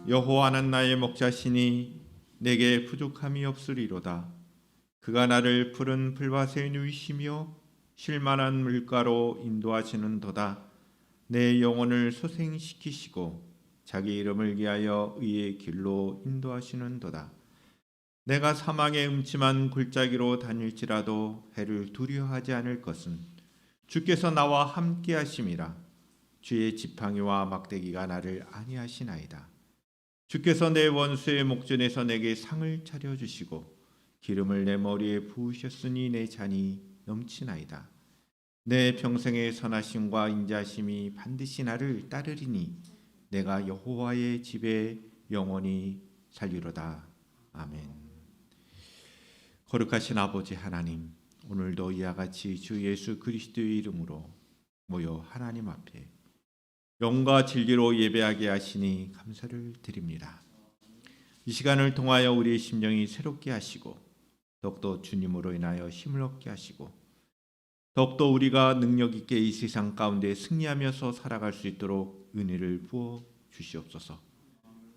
여호와는 나의 목자시니 내게 부족함이 없으리로다. 그가 나를 푸른 풀밭에 누이시며 쉴만한 물가로 인도하시는도다. 내 영혼을 소생시키시고 자기 이름을 위하여 의의 길로 인도하시는도다. 내가 사망의 음침한 골짜기로 다닐지라도 해를 두려워하지 않을 것은 주께서 나와 함께 하심이라. 주의 지팡이와 막대기가 나를 안위하시나이다. 주께서 내 원수의 목전에서 내게 상을 차려주시고 기름을 내 머리에 부으셨으니 내 잔이 넘치나이다. 내 평생의 선하심과 인자심이 반드시 나를 따르리니 내가 여호와의 집에 영원히 살리로다. 아멘. 거룩하신 아버지 하나님, 오늘도 이와 같이 주 예수 그리스도의 이름으로 모여 하나님 앞에 영과 진리로 예배하게 하시니 감사를 드립니다. 이 시간을 통하여 우리의 심령이 새롭게 하시고 더욱더 주님으로 인하여 힘을 얻게 하시고 더욱더 우리가 능력 있게 이 세상 가운데 승리하면서 살아갈 수 있도록 은혜를 부어 주시옵소서.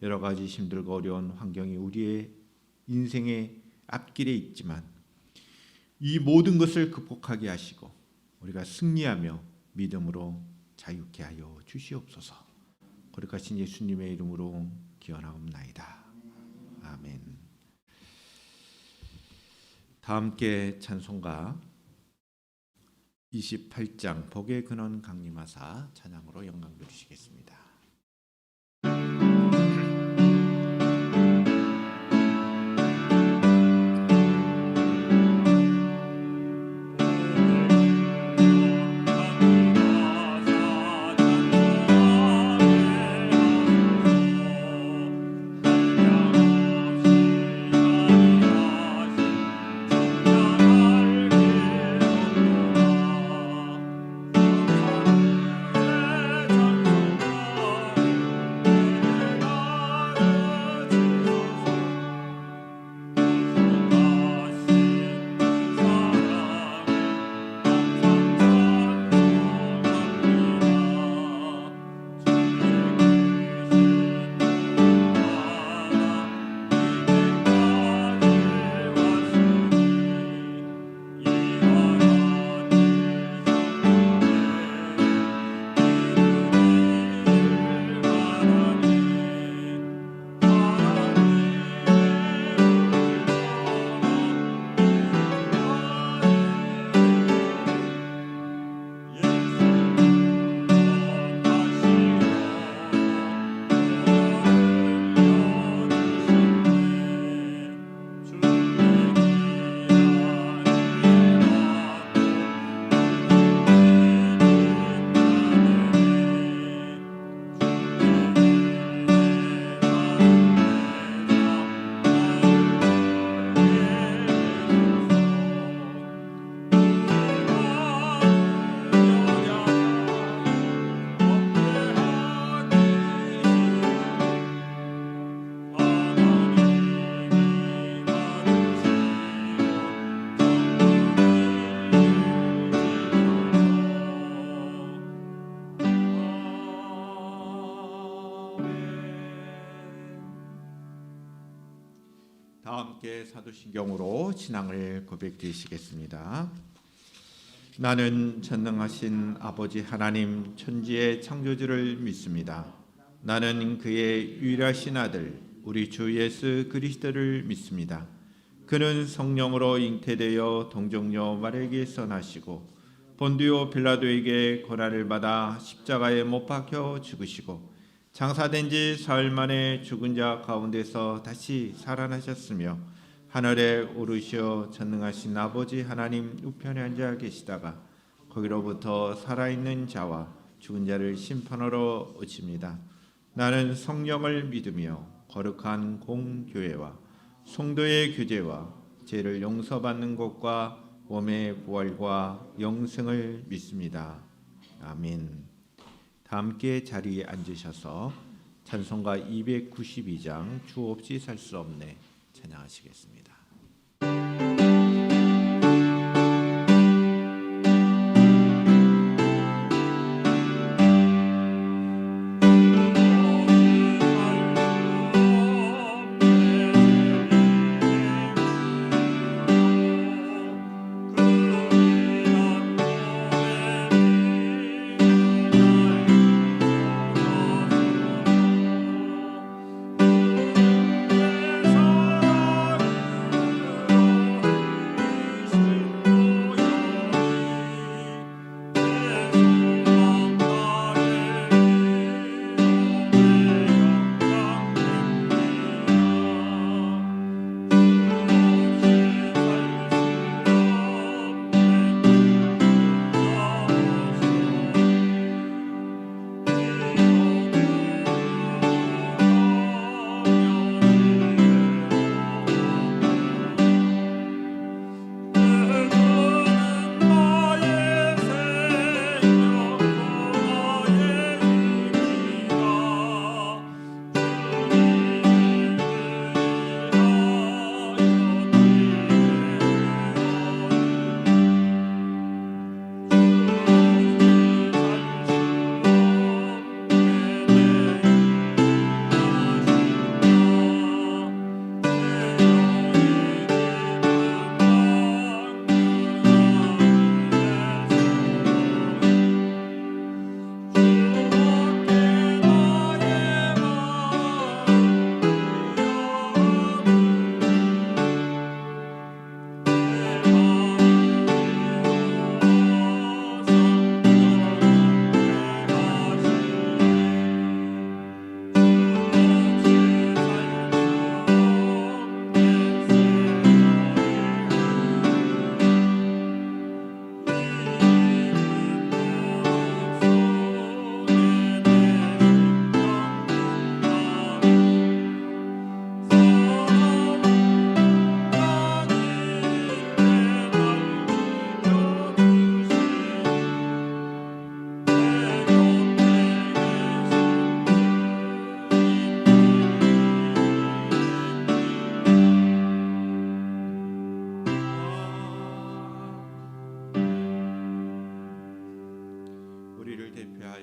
여러 가지 힘들고 어려운 환경이 우리의 인생의 앞길에 있지만 이 모든 것을 극복하게 하시고 우리가 승리하며 믿음으로 자유케 하여 주시옵소서. 거룩하신 예수님의 이름으로 기원하옵나이다. 아멘. 다 함께 찬송가 28장 복의 근원 강림하사 찬양으로 영광 드리시겠습니다. 다 함께 사도신경으로 신앙을 고백드리시겠습니다. 나는 전능하신 아버지 하나님 천지의 창조주를 믿습니다. 나는 그의 유일하신 아들 우리 주 예수 그리스도를 믿습니다. 그는 성령으로 잉태되어 동정녀 마리아에게서 나시고 본디오 빌라도에게 고난을 받아 십자가에 못 박혀 죽으시고 장사된 지 사흘 만에 죽은 자 가운데서 다시 살아나셨으며 하늘에 오르시어 전능하신 아버지 하나님 우편에 앉아 계시다가 거기로부터 살아있는 자와 죽은 자를 심판하러 오십니다. 나는 성령을 믿으며 거룩한 공교회와 성도의 교제와 죄를 용서받는 것과 몸의 부활과 영생을 믿습니다. 아멘. 다 함께 자리에 앉으셔서 찬송가 292장 주 없이 살 수 없네 찬양하시겠습니다.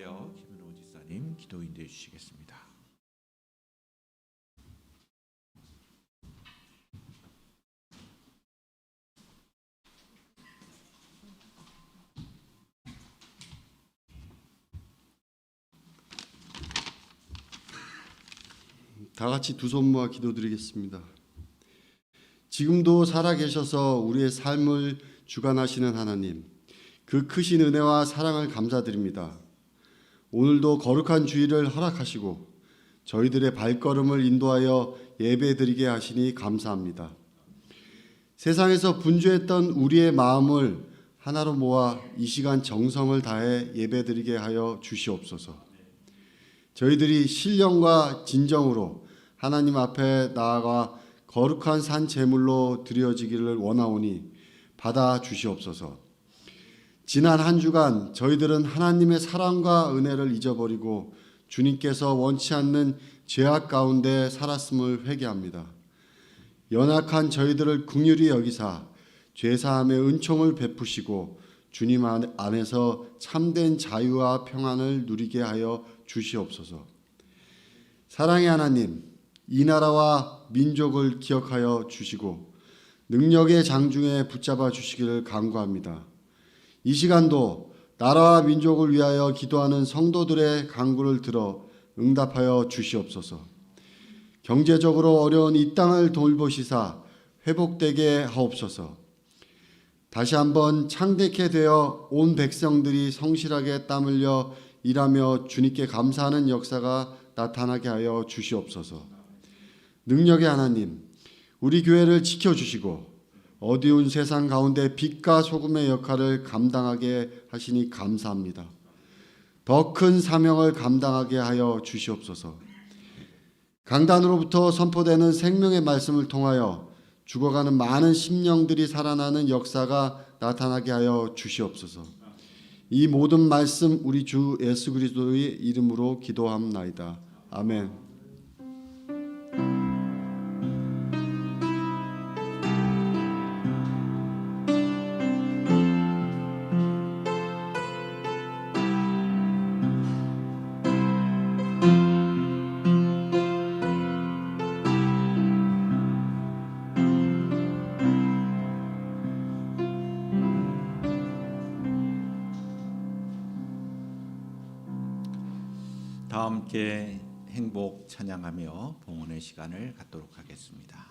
위하여 김은호 지사님 기도 인도해 주시겠습니다. 다 같이 두 손 모아 기도드리겠습니다. 지금도 살아계셔서 우리의 삶을 주관하시는 하나님, 그 크신 은혜와 사랑을 감사드립니다. 오늘도 거룩한 주일을 허락하시고 저희들의 발걸음을 인도하여 예배드리게 하시니 감사합니다. 세상에서 분주했던 우리의 마음을 하나로 모아 이 시간 정성을 다해 예배드리게 하여 주시옵소서. 저희들이 신령과 진정으로 하나님 앞에 나아가 거룩한 산 제물로 드려지기를 원하오니 받아 주시옵소서. 지난 한 주간 저희들은 하나님의 사랑과 은혜를 잊어버리고 주님께서 원치 않는 죄악 가운데 살았음을 회개합니다. 연약한 저희들을 긍휼히 여기사 죄사함의 은총을 베푸시고 주님 안에서 참된 자유와 평안을 누리게 하여 주시옵소서. 사랑의 하나님, 이 나라와 민족을 기억하여 주시고 능력의 장중에 붙잡아 주시기를 간구합니다. 이 시간도 나라와 민족을 위하여 기도하는 성도들의 간구를 들어 응답하여 주시옵소서. 경제적으로 어려운 이 땅을 돌보시사 회복되게 하옵소서. 다시 한번 창대케 되어 온 백성들이 성실하게 땀 흘려 일하며 주님께 감사하는 역사가 나타나게 하여 주시옵소서. 능력의 하나님, 우리 교회를 지켜주시고 어두운 세상 가운데 빛과 소금의 역할을 감당하게 하시니 감사합니다. 더 큰 사명을 감당하게 하여 주시옵소서. 강단으로부터 선포되는 생명의 말씀을 통하여 죽어가는 많은 심령들이 살아나는 역사가 나타나게 하여 주시옵소서. 이 모든 말씀 우리 주 예수 그리스도의 이름으로 기도함나이다. 아멘. 다 함께 행복 찬양하며 봉헌의 시간을 갖도록 하겠습니다.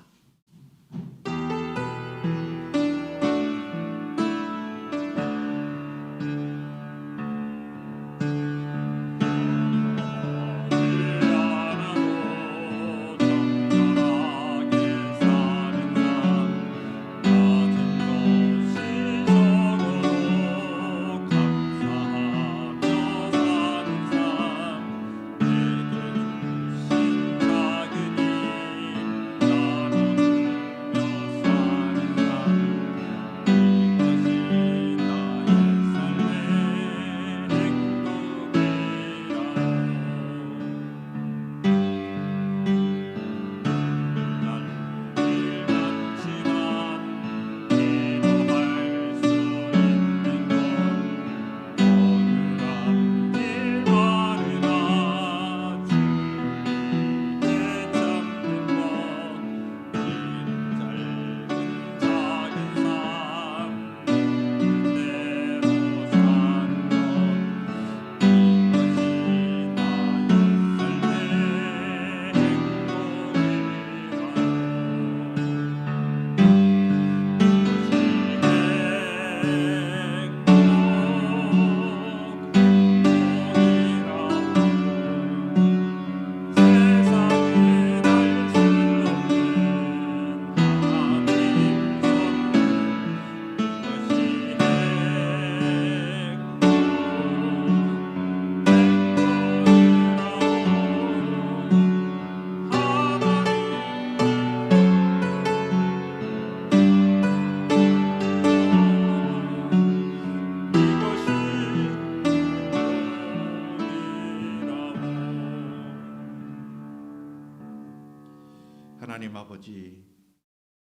하나님 아버지,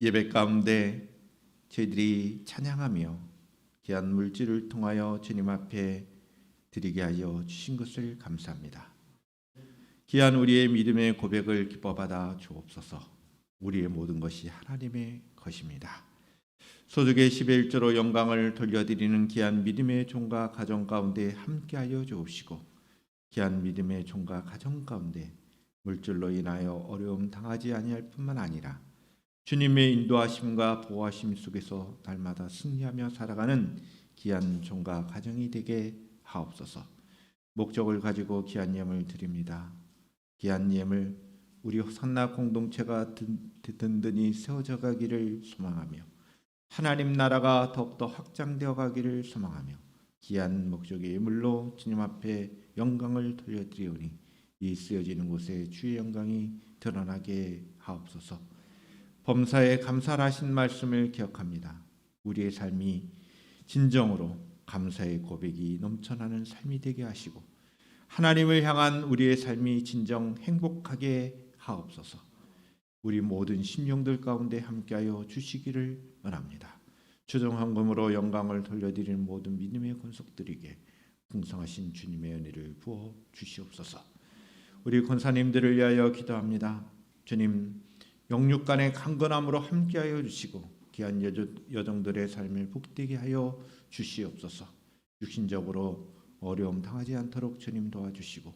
예배 가운데 저희들이 찬양하며 귀한 물질을 통하여 주님 앞에 드리게 하여 주신 것을 감사합니다. 귀한 우리의 믿음의 고백을 기뻐받아 주옵소서. 우리의 모든 것이 하나님의 것입니다. 소득의 11조로 영광을 돌려드리는 귀한 믿음의 종과 가정 가운데 함께하여 주옵시고, 귀한 믿음의 종과 가정 가운데 물질로 인하여 어려움 당하지 아니할 뿐만 아니라 주님의 인도하심과 보호하심 속에서 날마다 승리하며 살아가는 귀한 종과 가정이 되게 하옵소서. 목적을 가지고 귀한 예물 드립니다. 귀한 예물 우리 호산나 공동체가 든든히 세워져 가기를 소망하며 하나님 나라가 더욱더 확장되어 가기를 소망하며 귀한 목적의 예물로 주님 앞에 영광을 돌려드리오니 이 쓰여지는 곳에 주의 영광이 드러나게 하옵소서. 범사에 감사하신 말씀을 기억합니다. 우리의 삶이 진정으로 감사의 고백이 넘쳐나는 삶이 되게 하시고 하나님을 향한 우리의 삶이 진정 행복하게 하옵소서. 우리 모든 심령들 가운데 함께하여 주시기를 원합니다. 최종 헌금으로 영광을 돌려드리는 모든 믿음의 권속들에게 풍성하신 주님의 은혜를 부어 주시옵소서. 우리 권사님들을 위하여 기도합니다. 주님, 영육간의 강건함으로 함께하여 주시고 귀한 여정들의 삶을 복되게 하여 주시옵소서. 육신적으로 어려움 당하지 않도록 주님 도와주시고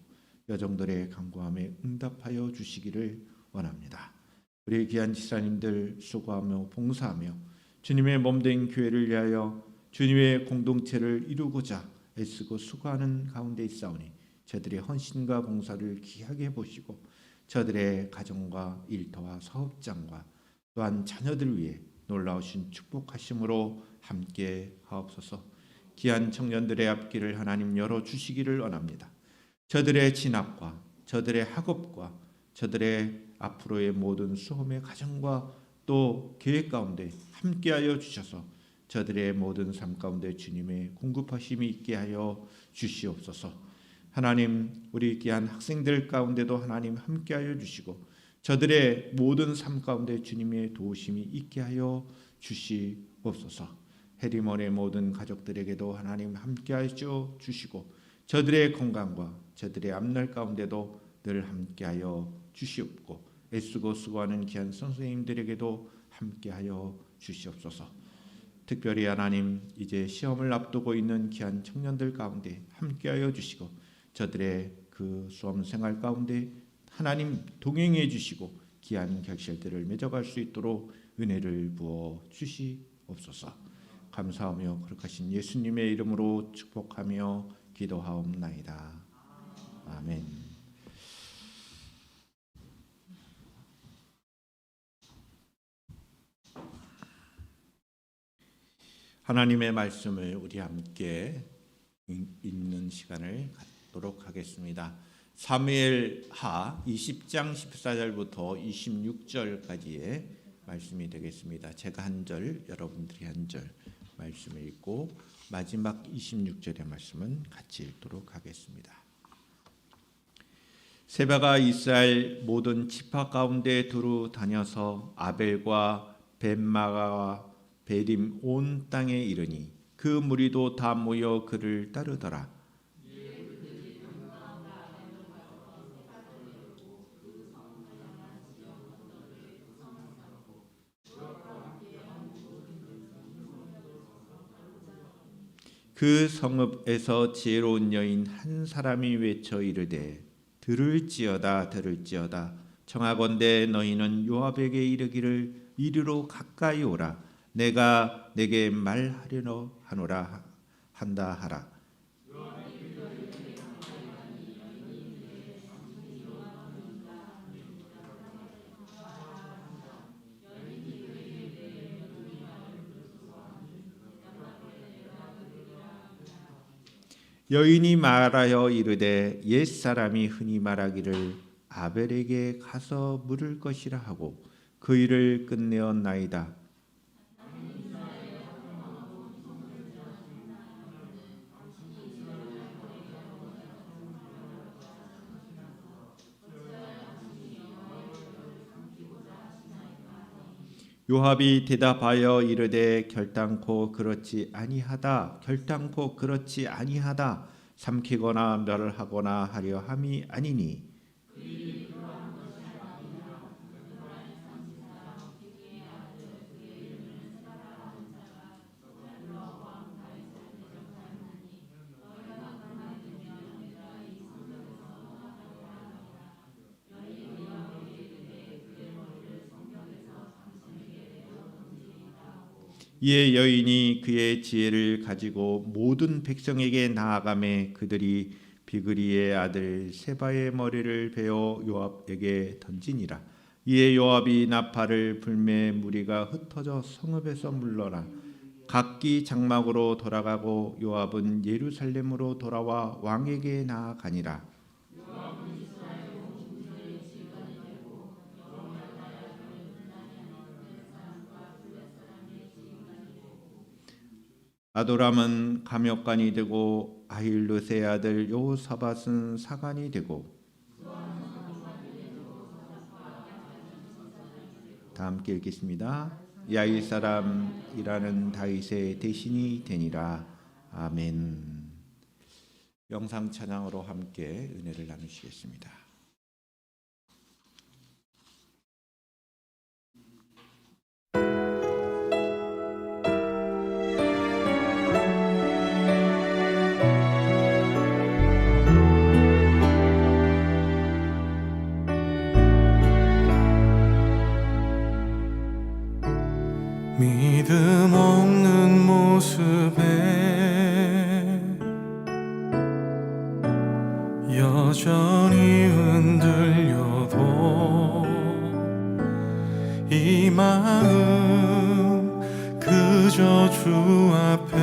여정들의 간구함에 응답하여 주시기를 원합니다. 우리 귀한 지사님들 수고하며 봉사하며 주님의 몸된 교회를 위하여 주님의 공동체를 이루고자 애쓰고 수고하는 가운데 있사오니 저들의 헌신과 봉사를 귀하게 보시고 저들의 가정과 일터와 사업장과 또한 자녀들 위해 놀라우신 축복하심으로 함께 하옵소서. 귀한 청년들의 앞길을 하나님 열어주시기를 원합니다. 저들의 진학과 저들의 학업과 저들의 앞으로의 모든 수험의 가정과 또 계획 가운데 함께하여 주셔서 저들의 모든 삶 가운데 주님의 공급하심이 있게 하여 주시옵소서. 하나님, 우리 귀한 학생들 가운데도 하나님 함께하여 주시고 저들의 모든 삶 가운데 주님의 도우심이 있게 하여 주시옵소서. 해리먼의 모든 가족들에게도 하나님 함께하여 주시고 저들의 건강과 저들의 앞날 가운데도 늘 함께하여 주시옵고 애쓰고 수고하는 귀한 선생님들에게도 함께하여 주시옵소서. 특별히 하나님, 이제 시험을 앞두고 있는 귀한 청년들 가운데 함께하여 주시고 저들의 그 수험 생활 가운데 하나님 동행해 주시고 귀한 결실들을 맺어갈 수 있도록 은혜를 부어 주시옵소서. 감사하며 거룩하신 예수님의 이름으로 축복하며 기도하옵나이다. 아멘. 하나님의 말씀을 우리 함께 읽는 시간을 갖도록 하겠습니다. 사무엘하 20장 14절부터 26절까지의 말씀이 되겠습니다. 제가 한 절, 여러분들이 한 절 말씀을 읽고 마지막 26절의 말씀은 같이 읽도록 하겠습니다. 세바가 이스라엘 모든 지파 가운데 두루 다녀서 아벨과 벳마가와 베림 온 땅에 이르니 그 무리도 다 모여 그를 따르더라. 그 성읍에서 지혜로운 여인 한 사람이 외쳐 이르되 들을지어다 들을지어다 청하건대 너희는 요압에게 이르기를 이리로 가까이 오라 내가 내게 말하려노 하노라 한다 하라. 여인이 말하여 이르되 옛사람이 흔히 말하기를 아벨에게 가서 물을 것이라 하고 그 일을 끝내었나이다. 요압이 대답하여 이르되 결단코 그렇지 아니하다 결단코 그렇지 아니하다 삼키거나 멸하거나 하려 함이 아니니 이에 여인이 그의 지혜를 가지고 모든 백성에게 나아가매 그들이 비그리의 아들 세바의 머리를 베어 요압에게 던지니라. 이에 요압이 나팔을 불매 무리가 흩어져 성읍에서 물러나 각기 장막으로 돌아가고 요압은 예루살렘으로 돌아와 왕에게 나아가니라. 아도람은 감역관이 되고 아힐루스의 아들 여호사밧은 사관이 되고 다 함께 읽겠습니다. 야이 사람이라는 다윗의 대신이 되니라. 아멘. 영상 찬양으로 함께 은혜를 나누시겠습니다. 믿음 없는 모습에 여전히 흔들려도 이 마음 그저 주 앞에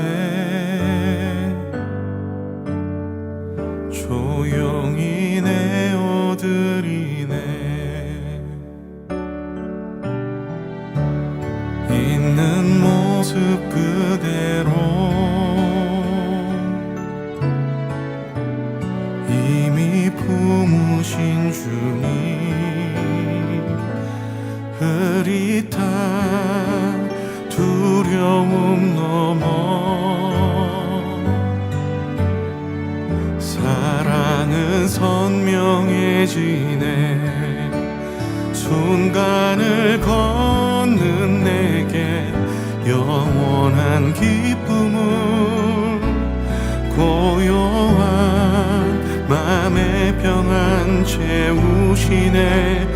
조용히 내어드리네. 있는 모습 그대로 이미 품으신 주님, 흐릿한 두려움 넘어 사랑은 선명해지네. 순간을 걷는 내게 영원한 기쁨을, 고요한 맘의 평안 채우시네.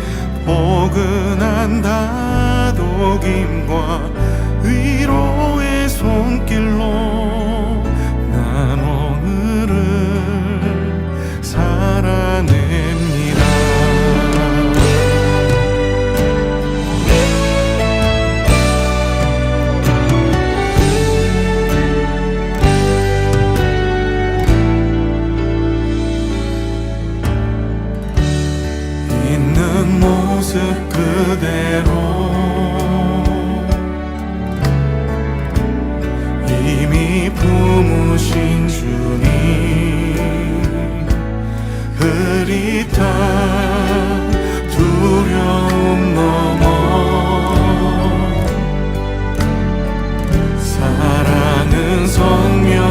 포근한 다독임과 위로의 손길로 난 오늘을 살아냅니다. 있는 모습 그대로 이미 품으신 주님, 흐릿한 두려움 넘어 사랑은 선명해지네.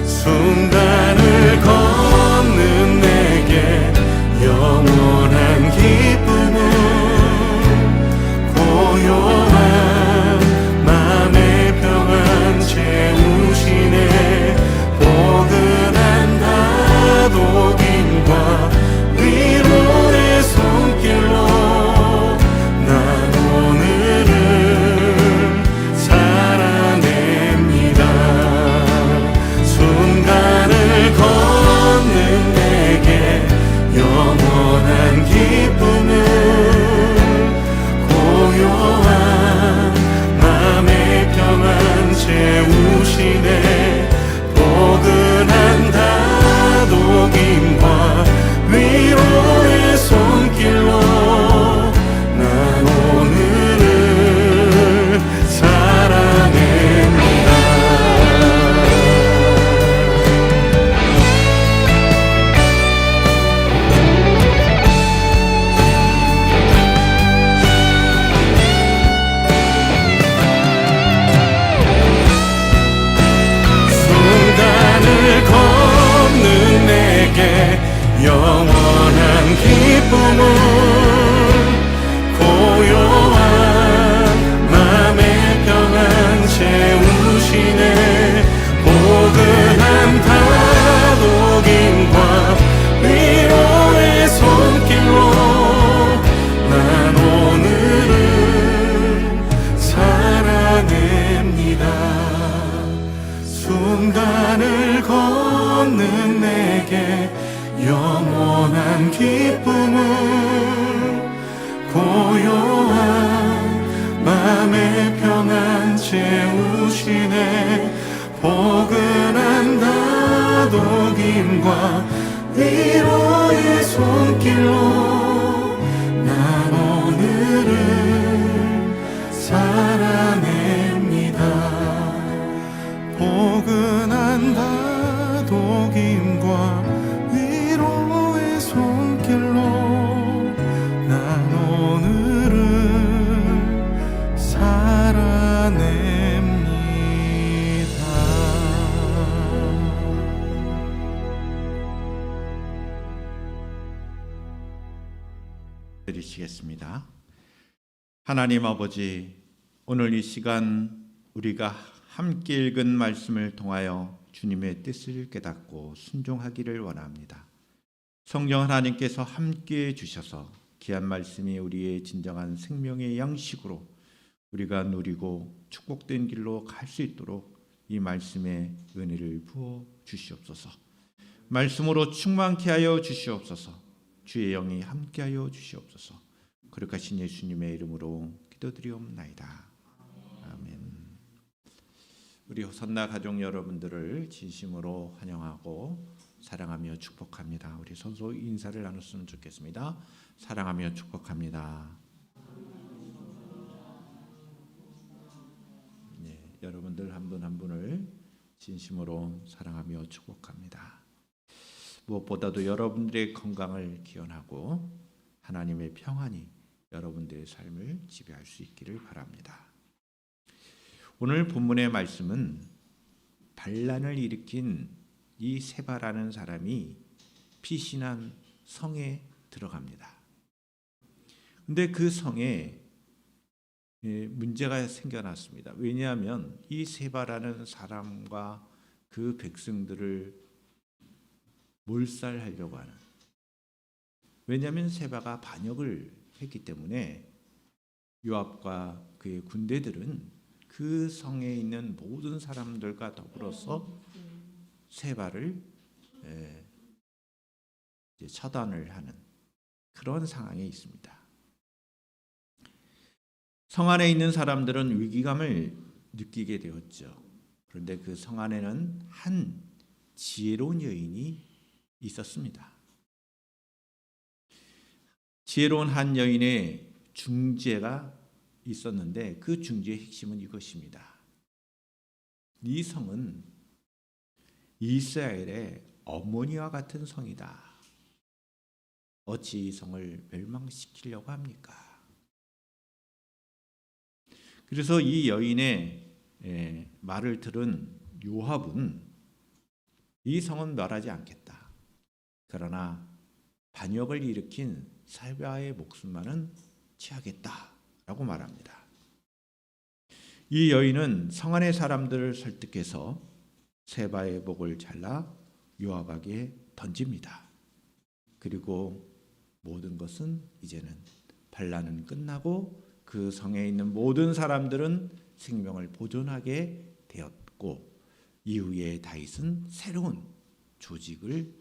순간을 걷는 내게 영원한 기쁨은, 고요한 맘의 평안 채우시네. 포근한 다독임 걷는 내게 영원한 기쁨을 고요한 맘의 평안 채우시네. 포근한 다독임과 위로의 손길로 난 오늘을 살아냅니다. 포근한 다독임과 위로의 손길로 난 오늘을 살아냅니다. 드리시겠습니다. 하나님 아버지, 오늘 이 시간 우리가 함께 읽은 말씀을 통하여 주님의 뜻을 깨닫고 순종하기를 원합니다. 성령 하나님께서 함께해 주셔서 귀한 말씀이 우리의 진정한 생명의 양식으로 우리가 누리고 축복된 길로 갈 수 있도록 이 말씀에 은혜를 부어 주시옵소서. 말씀으로 충만케 하여 주시옵소서. 주의 영이 함께하여 주시옵소서. 거룩하신 예수님의 이름으로 기도드리옵나이다. 아멘. 우리 호산나 가족 여러분들을 진심으로 환영하고 사랑하며 축복합니다. 우리 서로 인사를 나눴으면 좋겠습니다. 사랑하며 축복합니다. 네, 여러분들 한 분 한 분을 진심으로 사랑하며 축복합니다. 무엇보다도 여러분들의 건강을 기원하고 하나님의 평안이 여러분들의 삶을 지배할 수 있기를 바랍니다. 오늘 본문의 말씀은 반란을 일으킨 이 세바라는 사람이 피신한 성에 들어갑니다. 근데 그 성에 문제가 생겨났습니다. 왜냐하면 이 세바라는 사람과 그 백성들을 몰살하려고 하는, 왜냐하면 세바가 반역을 했기 때문에 요압과 그의 군대들은 그 성에 있는 모든 사람들과 더불어서 세바를 처단을 하는 그런 상황에 있습니다. 성 안에 있는 사람들은 위기감을 느끼게 되었죠. 그런데 그 성 안에는 한 지혜로운 여인이 있었습니다. 지혜로운 한 여인의 중재가 있었는데 그 중재의 핵심은 이것입니다. 이 성은 이스라엘의 어머니와 같은 성이다. 어찌 이 성을 멸망시키려고 합니까? 그래서 이 여인의 말을 들은 요압은 이 성은 멸하지 않겠다. 그러나 반역을 일으킨 세바의 목숨만은 취하겠다라고 말합니다. 이 여인은 성 안의 사람들을 설득해서 세바의 목을 잘라 요압에게 던집니다. 그리고 모든 것은 이제는 반란은 끝나고 그 성에 있는 모든 사람들은 생명을 보존하게 되었고, 이후에 다윗은 새로운 조직을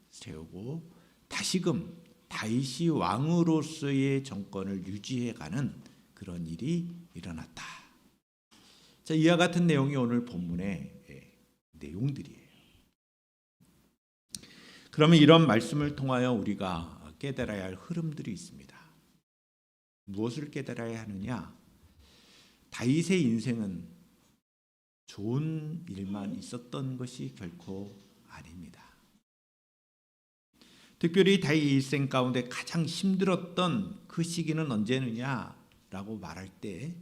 세우고 다시금 다윗이 왕으로서의 정권을 유지해가는 그런 일이 일어났다. 자, 이와 같은 내용이 오늘 본문의 내용들이에요. 그러면 이런 말씀을 통하여 우리가 깨달아야 할 흐름들이 있습니다. 무엇을 깨달아야 하느냐? 다윗의 인생은 좋은 일만 있었던 것이 결코 아닙니다. 특별히 다윗 일생 가운데 가장 힘들었던 그 시기는 언제느냐라고 말할 때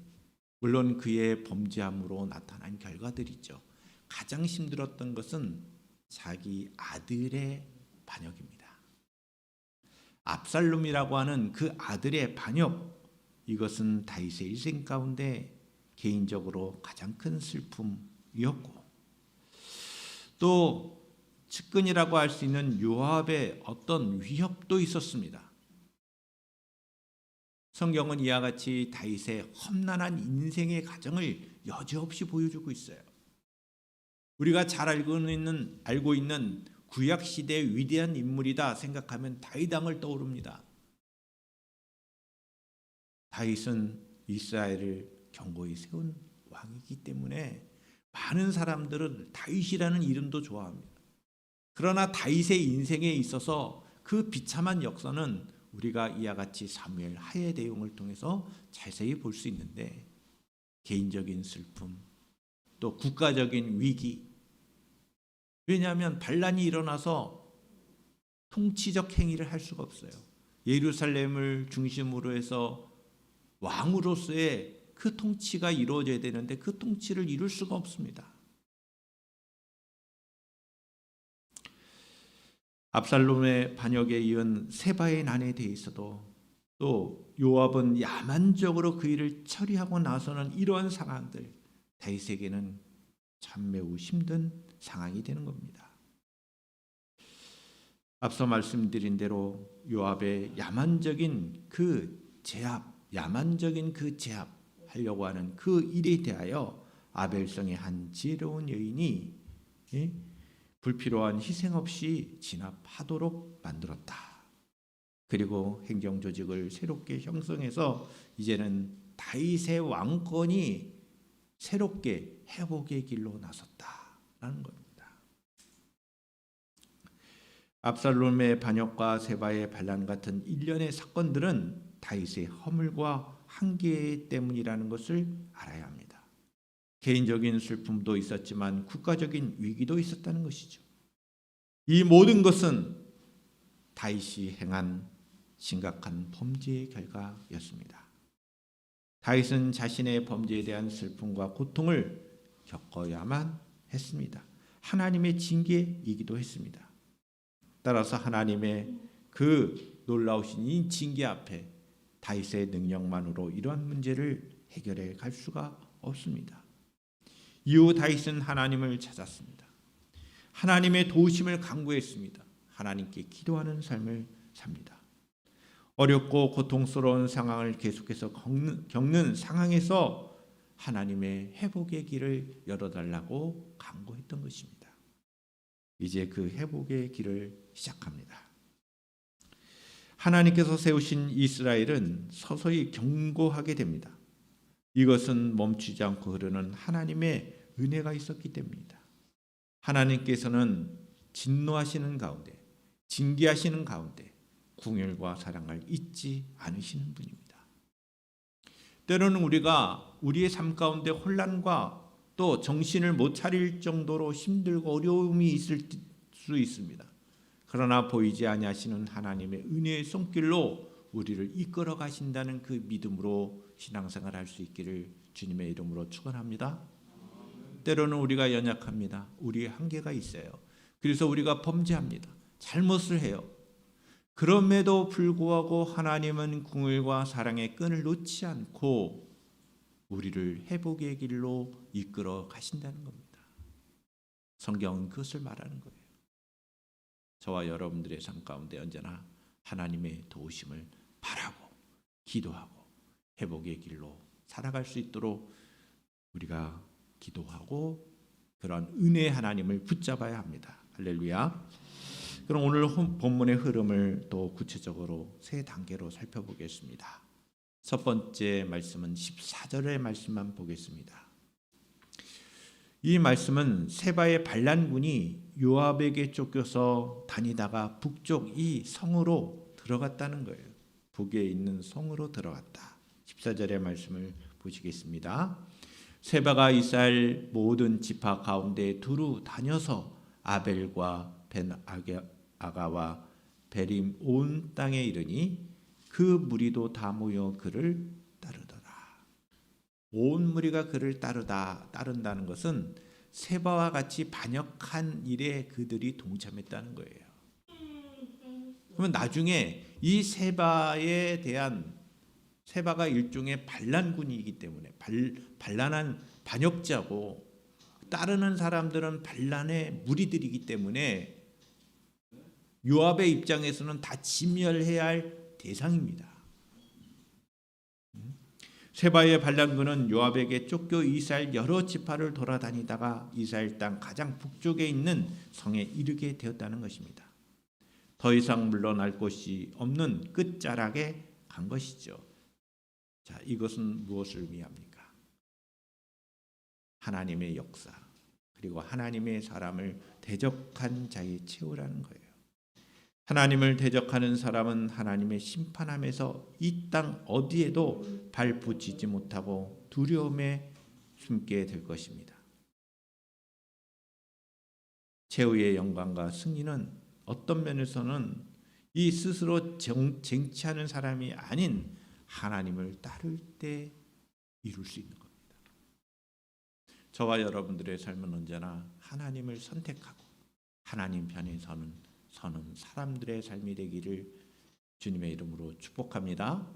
물론 그의 범죄함으로 나타난 결과들이죠. 가장 힘들었던 것은 자기 아들의 반역입니다. 압살롬이라고 하는 그 아들의 반역, 이것은 다윗의 일생 가운데 개인적으로 가장 큰 슬픔이었고, 또 측근이라고 할 수 있는 요압의 어떤 위협도 있었습니다. 성경은 이와 같이 다윗의 험난한 인생의 과정을 여지없이 보여주고 있어요. 우리가 잘 알고 있는 구약 시대의 위대한 인물이다 생각하면 다윗 왕을 떠오릅니다. 다윗은 이스라엘을 견고히 세운 왕이기 때문에 많은 사람들은 다윗이라는 이름도 좋아합니다. 그러나 다윗의 인생에 있어서 그 비참한 역사는 우리가 이와 같이 사무엘 하의 내용을 통해서 자세히 볼 수 있는데, 개인적인 슬픔, 또 국가적인 위기, 왜냐하면 반란이 일어나서 통치적 행위를 할 수가 없어요. 예루살렘을 중심으로 해서 왕으로서의 그 통치가 이루어져야 되는데 그 통치를 이룰 수가 없습니다. 압살롬의 반역에 이은 세바의 난에 대해서도 또 요압은 야만적으로 그 일을 처리하고 나서는 이러한 상황들, 다윗에게는 참 매우 힘든 상황이 되는 겁니다. 앞서 말씀드린 대로 요압의 야만적인 그 제압 하려고 하는 그 일에 대하여 아벨성의 한 지혜로운 여인이 불필요한 희생 없이 진압하도록 만들었다. 그리고 행정조직을 새롭게 형성해서 이제는 다윗의 왕권이 새롭게 회복의 길로 나섰다라는 겁니다. 압살롬의 반역과 세바의 반란 같은 일련의 사건들은 다윗의 허물과 한계 때문이라는 것을 알아야 합니다. 개인적인 슬픔도 있었지만 국가적인 위기도 있었다는 것이죠. 이 모든 것은 다윗이 행한 심각한 범죄의 결과였습니다. 다윗은 자신의 범죄에 대한 슬픔과 고통을 겪어야만 했습니다. 하나님의 징계이기도 했습니다. 따라서 하나님의 그 놀라우신 이 징계 앞에 다윗의 능력만으로 이러한 문제를 해결해 갈 수가 없습니다. 이후 다윗은 하나님을 찾았습니다. 하나님의 도우심을 간구했습니다. 하나님께 기도하는 삶을 삽니다. 어렵고 고통스러운 상황을 계속해서 겪는 상황에서 하나님의 회복의 길을 열어달라고 간구했던 것입니다. 이제 그 회복의 길을 시작합니다. 하나님께서 세우신 이스라엘은 서서히 견고하게 됩니다. 이것은 멈추지 않고 흐르는 하나님의 은혜가 있었기 때문입니다. 하나님께서는 진노하시는 가운데, 징계하시는 가운데 긍휼과 사랑을 잊지 않으시는 분입니다. 때로는 우리가 우리의 삶 가운데 혼란과 또 정신을 못 차릴 정도로 힘들고 어려움이 있을 수 있습니다. 그러나 보이지 아니하시는 하나님의 은혜의 손길로 우리를 이끌어 가신다는 그 믿음으로 신앙생활 할 수 있기를 주님의 이름으로 축원합니다. 때로는 우리가 연약합니다. 우리의 한계가 있어요. 그래서 우리가 범죄합니다. 잘못을 해요. 그럼에도 불구하고 하나님은 긍휼과 사랑의 끈을 놓지 않고 우리를 회복의 길로 이끌어 가신다는 겁니다. 성경은 그것을 말하는 거예요. 저와 여러분들의 삶 가운데 언제나 하나님의 도우심을 바라고 기도하고 회복의 길로 살아갈 수 있도록 우리가 기도하고 그런 은혜의 하나님을 붙잡아야 합니다. 할렐루야. 그럼 오늘 본문의 흐름을 또 구체적으로 세 단계로 살펴보겠습니다. 첫 번째 말씀은 14절의 말씀만 보겠습니다. 이 말씀은 세바의 반란군이 요압에게 쫓겨서 다니다가 북쪽 이 성으로 들어갔다는 거예요. 북에 있는 성으로 들어갔다. 14절의 말씀을 보시겠습니다. 세바가 이스라엘 모든 지파 가운데 두루 다녀서 아벨과 벤아가와 베림 온 땅에 이르니 그 무리도 다 모여 그를 따르더라. 온 무리가 그를 따른다는 것은 세바와 같이 반역한 일에 그들이 동참했다는 거예요. 그러면 나중에 이 세바가 일종의 반란군이기 때문에 반란한 반역자고 따르는 사람들은 반란의 무리들이기 때문에 요압의 입장에서는 다 진멸해야 할 대상입니다. 세바의 반란군은 요압에게 쫓겨 이스라엘 여러 지파를 돌아다니다가 이스라엘 땅 가장 북쪽에 있는 성에 이르게 되었다는 것입니다. 더 이상 물러날 곳이 없는 끝자락에 간 것이죠. 자, 이것은 무엇을 의미합니까? 하나님의 역사, 그리고 하나님의 사람을 대적한 자의 최후라는 거예요. 하나님을 대적하는 사람은 하나님의 심판함에서 이 땅 어디에도 발붙이지 못하고 두려움에 숨게 될 것입니다. 최후의 영광과 승리는 어떤 면에서는 이 스스로 쟁취하는 사람이 아닌 하나님을 따를 때 이룰 수 있는 겁니다. 저와 여러분들의 삶은 언제나 하나님을 선택하고 하나님 편에 서는 사람들의 삶이 되기를 주님의 이름으로 축복합니다.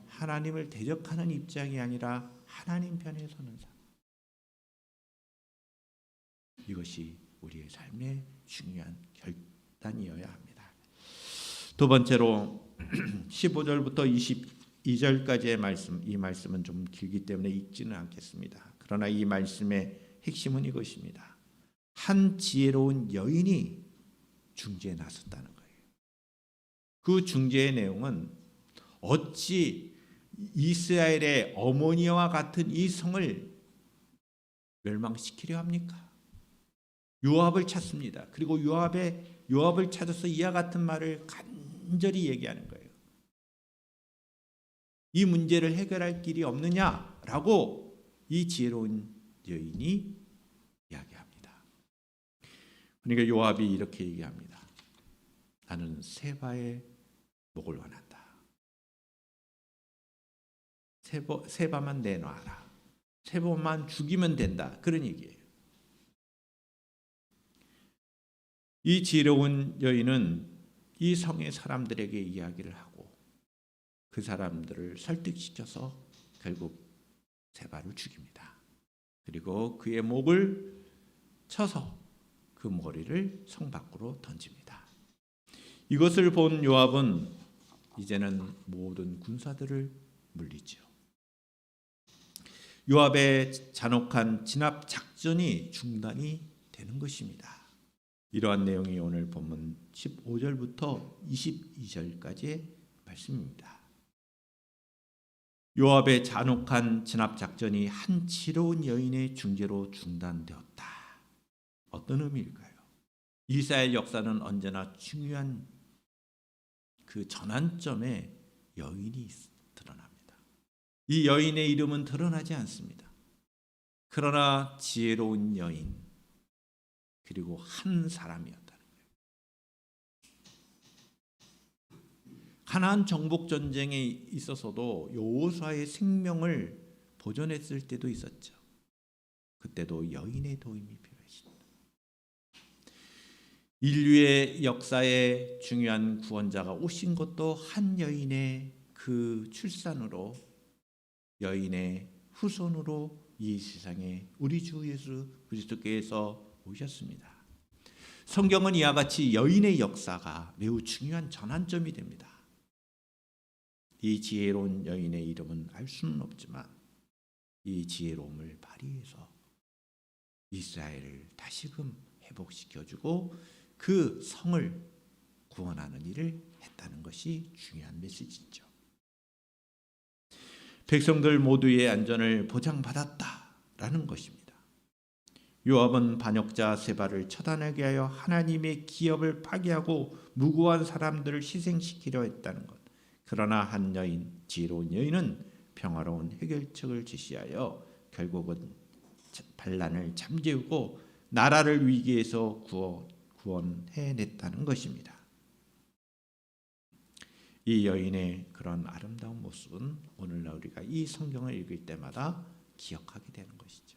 하나님을 대적하는 입장이 아니라 하나님 편에 서는 삶. 이것이 우리의 삶의 중요한 결단이어야 합니다. 두 번째로 15절부터 22절까지의 말씀, 이 말씀은 좀 길기 때문에 읽지는 않겠습니다. 그러나 이 말씀의 핵심은 이것입니다. 한 지혜로운 여인이 중재에 나섰다는 거예요. 그 중재의 내용은 어찌 이스라엘의 어머니와 같은 이 성을 멸망시키려 합니까? 요압을 찾습니다. 그리고 요압을 찾아서 이와 같은 말을 간절히 얘기하는 거예요. 이 문제를 해결할 길이 없느냐라고 이 지혜로운 여인이 이야기합니다. 그러니까 요압이 이렇게 얘기합니다. 나는 세바의 목을 원한다. 세바만 내놔라. 세바만 죽이면 된다. 그런 얘기예요. 이 지혜로운 여인은 이 성의 사람들에게 이야기를 하고 그 사람들을 설득시켜서 결국 세바를 죽입니다. 그리고 그의 목을 쳐서 그 머리를 성 밖으로 던집니다. 이것을 본 요압은 이제는 모든 군사들을 물리죠. 요압의 잔혹한 진압 작전이 중단이 되는 것입니다. 이러한 내용이 오늘 본문 15절부터 22절까지의 말씀입니다. 요압의 잔혹한 진압 작전이 한 지혜로운 여인의 중재로 중단되었다. 어떤 의미일까요? 이스라엘 역사는 언제나 중요한 그 전환점에 여인이 드러납니다. 이 여인의 이름은 드러나지 않습니다. 그러나 지혜로운 여인, 그리고 한 사람이었다는 거예요. 가나안 정복 전쟁에 있어서도 여호수아의 생명을 보존했을 때도 있었죠. 그때도 여인의 도움이 필요했습니다. 인류의 역사에 중요한 구원자가 오신 것도 한 여인의 그 출산으로, 여인의 후손으로 이 세상에 우리 주 예수 그리스도께서 오셨습니다. 성경은 이와 같이 여인의 역사가 매우 중요한 전환점이 됩니다. 이 지혜로운 여인의 이름은 알 수는 없지만 이 지혜로움을 발휘해서 이스라엘을 다시금 회복시켜주고 그 성을 구원하는 일을 했다는 것이 중요한 메시지죠. 백성들 모두의 안전을 보장받았다라는 것입니다. 요압은 반역자 세바를 처단하게 하여 하나님의 기업을 파괴하고 무고한 사람들을 희생시키려 했다는 것. 그러나 한 여인, 지혜로운 여인은 평화로운 해결책을 제시하여 결국은 반란을 잠재우고 나라를 위기에서 구원해냈다는 것입니다. 이 여인의 그런 아름다운 모습은 오늘날 우리가 이 성경을 읽을 때마다 기억하게 되는 것이죠.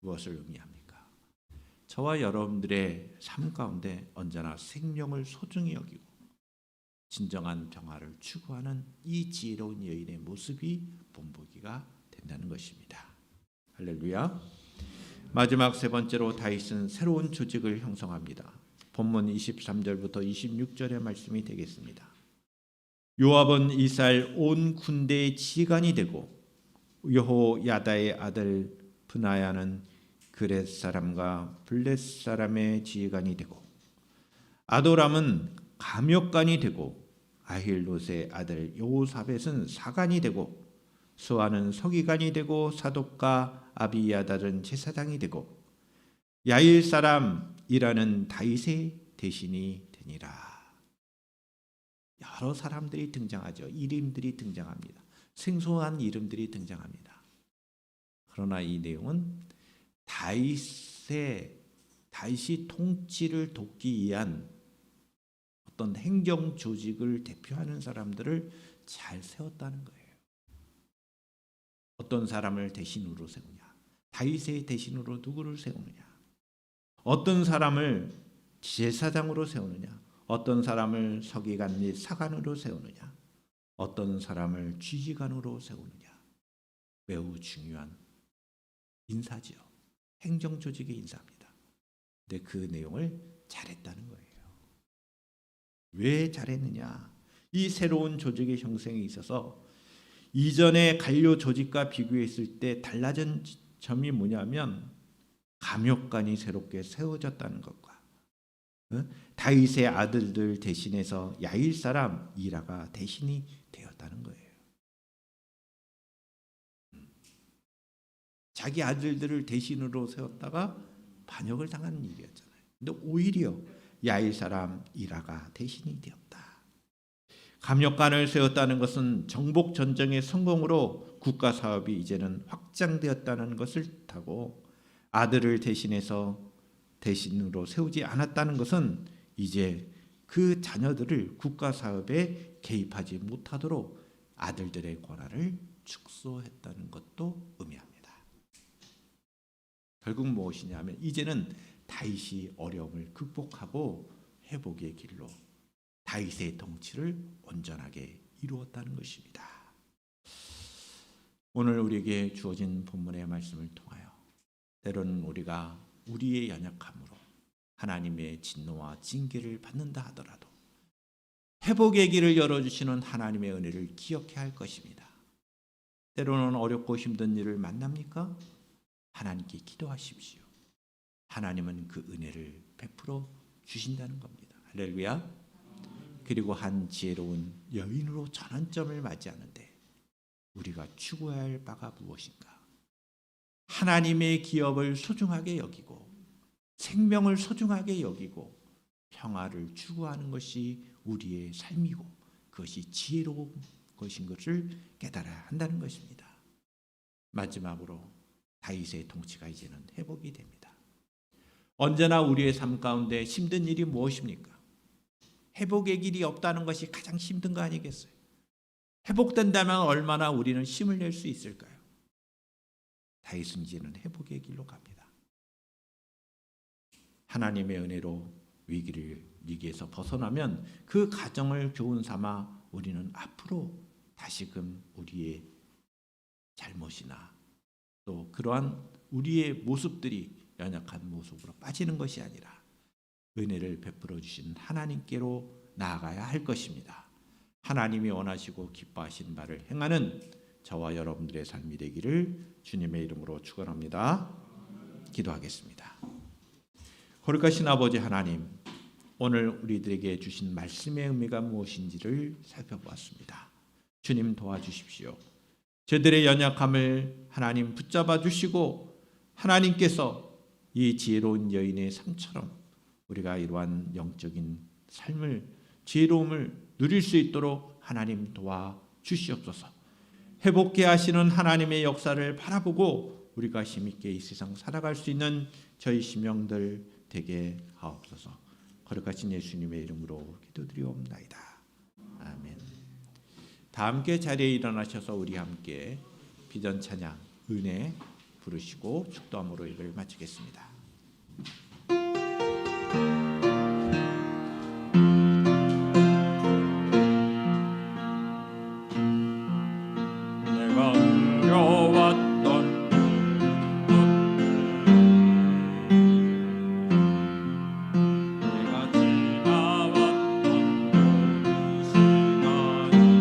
무엇을 의미합니까? 저와 여러분들의 삶 가운데 언제나 생명을 소중히 여기고 진정한 평화를 추구하는 이 지혜로운 여인의 모습이 본보기가 된다는 것입니다. 할렐루야. 마지막 세 번째로 다윗은 새로운 조직을 형성합니다. 본문 23절부터 26절의 말씀이 되겠습니다. 요압은 이스라엘 온 군대의 지휘관이 되고 여호야다의 아들 브나야는 그렛 사람과 블렛 사람의 지휘관이 되고 아도람은 감역관이 되고 아힐롯의 아들 여호사벳은 사관이 되고 스와는 서기관이 되고 사독과 아비야달은 제사장이 되고 야일 사람이라는 다윗의 대신이 되니라. 여러 사람들이 등장하죠. 이름들이 등장합니다. 생소한 이름들이 등장합니다. 그러나 이 내용은 다윗이 통치를 돕기 위한 어떤 행정 조직을 대표하는 사람들을 잘 세웠다는 거예요. 어떤 사람을 대신으로 세우냐? 다윗의 대신으로 누구를 세우느냐? 어떤 사람을 제사장으로 세우느냐? 어떤 사람을 서기관 및 사관으로 세우느냐? 어떤 사람을 지휘관으로 세우느냐? 매우 중요한 인사지요. 행정 조직의 인사입니다. 근데 그 내용을 잘했다는 거예요. 왜 잘했느냐? 이 새로운 조직의 형성에 있어서 이전의 관료 조직과 비교했을 때 달라진 점이 뭐냐면 감역관이 새롭게 세워졌다는 것과 다윗의 아들들 대신해서 야일 사람 이라가 대신이 되었다는 거예요. 자기 아들들을 대신으로 세웠다가 반역을 당하는 일이었잖아요. 근데 오히려 야일 사람 이라가 대신이 되었다. 감역관을 세웠다는 것은 정복 전쟁의 성공으로 국가 사업이 이제는 확장되었다는 것을 뜻하고 아들을 대신으로 세우지 않았다는 것은 이제 그 자녀들을 국가 사업에 개입하지 못하도록 아들들의 권한을 축소했다는 것도 의미합니다. 결국 무엇이냐면 이제는 다윗이 어려움을 극복하고 회복의 길로 다윗의 통치를 온전하게 이루었다는 것입니다. 오늘 우리에게 주어진 본문의 말씀을 통하여 때로는 우리가 우리의 연약함으로 하나님의 진노와 징계를 받는다 하더라도 회복의 길을 열어주시는 하나님의 은혜를 기억해야 할 것입니다. 때로는 어렵고 힘든 일을 만납니까? 하나님께 기도하십시오. 하나님은 그 은혜를 베풀어 주신다는 겁니다. 할렐루야. 그리고 한 지혜로운 여인으로 전환점을 맞이하는데 우리가 추구해야 할 바가 무엇인가? 하나님의 기업을 소중하게 여기고 생명을 소중하게 여기고 평화를 추구하는 것이 우리의 삶이고 그것이 지혜로운 것인 것을 깨달아야 한다는 것입니다. 마지막으로 다윗의 통치가 이제는 회복이 됩니다. 언제나 우리의 삶 가운데 힘든 일이 무엇입니까? 회복의 길이 없다는 것이 가장 힘든 거 아니겠어요? 회복된다면 얼마나 우리는 힘을 낼 수 있을까요? 다윗은 이제는 회복의 길로 갑니다. 하나님의 은혜로 위기에서 벗어나면 그 가정을 교훈 삼아 우리는 앞으로 다시금 우리의 잘못이나 또 그러한 우리의 모습들이 연약한 모습으로 빠지는 것이 아니라 은혜를 베풀어 주신 하나님께로 나아가야 할 것입니다. 하나님이 원하시고 기뻐하신 바를 행하는 저와 여러분들의 삶이 되기를 주님의 이름으로 축원합니다. 기도하겠습니다. 거룩하신 아버지 하나님, 오늘 우리들에게 주신 말씀의 의미가 무엇인지를 살펴보았습니다. 주님 도와주십시오. 저들의 연약함을 하나님 붙잡아 주시고 하나님께서 이 지혜로운 여인의 삶처럼 우리가 이러한 영적인 삶을 지혜로움을 누릴 수 있도록 하나님 도와주시옵소서. 회복케 하시는 하나님의 역사를 바라보고 우리가 힘있게 이 세상 살아갈 수 있는 저희 심령들 되게 하옵소서. 거룩하신 예수님의 이름으로 기도드리옵나이다. 아멘. 다 함께 자리에 일어나셔서 우리 함께 비전 찬양 은혜 부르시고 축도함으로 예배를 마치겠습니다. 내가 흘려왔던 내가 지나왔던 그 시간이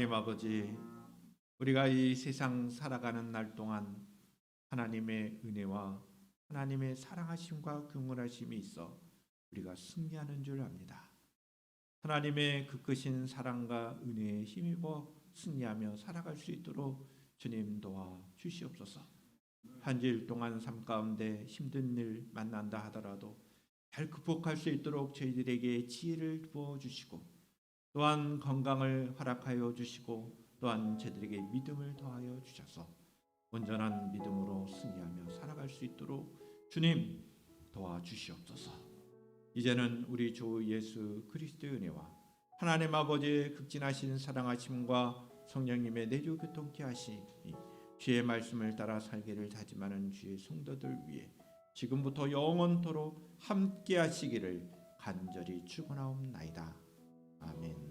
하나님 아버지, 우리가 이 세상 살아가는 날 동안 하나님의 은혜와 하나님의 사랑하심과 긍휼하심이 있어 우리가 승리하는 줄 압니다. 하나님의 그 크신 사랑과 은혜에 힘입어 승리하며 살아갈 수 있도록 주님 도와 주시옵소서. 한 주일 동안 삶 가운데 힘든 일 만난다 하더라도 잘 극복할 수 있도록 저희들에게 지혜를 부어 주시고 또한 건강을 허락하여 주시고 또한 저희들에게 믿음을 더하여 주셔서 온전한 믿음으로 승리하며 살아갈 수 있도록 주님 도와주시옵소서. 이제는 우리 주 예수 그리스도의 은혜와 하나님 아버지의 극진하신 사랑하심과 성령님의 내주 교통케 하시니 주의 말씀을 따라 살기를 다짐하는 주의 성도들 위해 지금부터 영원토록 함께 하시기를 간절히 축원하옵나이다. 아멘.